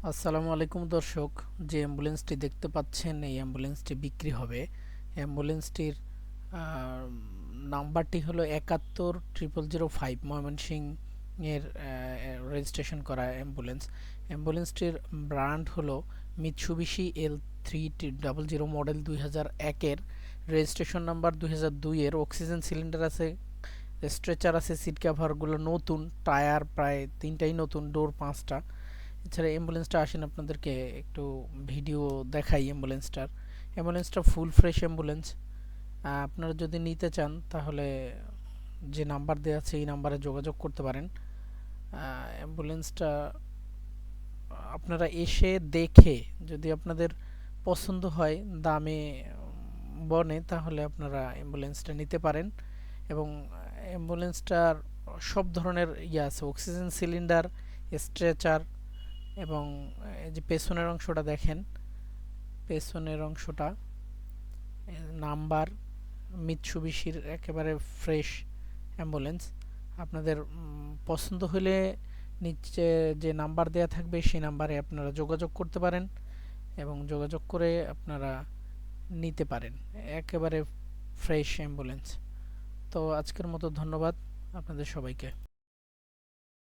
আসসালামু আলাইকুম দর্শক, যে অ্যাম্বুলেন্সটি দেখতে পাচ্ছেন এই অ্যাম্বুলেন্সটি বিক্রি হবে। অ্যাম্বুলেন্সটির নাম্বারটি হলো ৭১ ০০০৫ ময়মনসিংহ এর রেজিস্ট্রেশন করা অ্যাম্বুলেন্স। অ্যাম্বুলেন্সটির ব্র্যান্ড হলো মিৎসুবিশি L3000 মডেল ২০০১ এর, রেজিস্ট্রেশন নাম্বার ২০০২ এর। অক্সিজেন সিলিন্ডার আছে, স্ট্রেচার আছে, সিট কভারগুলো নতুন, টায়ার প্রায় তিনটাই নতুন, ডোর পাঁচটা। এছাড়া অ্যাম্বুলেন্সটা আসেন আপনাদেরকে একটু ভিডিও দেখাই অ্যাম্বুলেন্সটা ফুল ফ্রেশ অ্যাম্বুলেন্স। আপনারা যদি নিতে চান তাহলে যে নাম্বার দেওয়া আছে এই নাম্বারে যোগাযোগ করতে পারেন। অ্যাম্বুলেন্সটা আপনারা এসে দেখে যদি আপনাদের পছন্দ হয়, দামে বনে, তাহলে আপনারা অ্যাম্বুলেন্সটা নিতে পারেন। এবং অ্যাম্বুলেন্সটার সব ধরনের আছে, অক্সিজেন সিলিন্ডার, স্ট্রেচার, এবং এই যে পেছনের অংশটা দেখেন, পেছনের অংশটা নাম্বার মিৎসুবিশির একেবারে ফ্রেশ অ্যাম্বুলেন্স। আপনাদের পছন্দ হলে নিচে যে নাম্বার দেয়া থাকবে সেই নাম্বারে আপনারা যোগাযোগ করতে পারেন এবং যোগাযোগ করে আপনারা নিতে পারেন একেবারে ফ্রেশ অ্যাম্বুলেন্স। তো আজকের মতো ধন্যবাদ আপনাদের সবাইকে।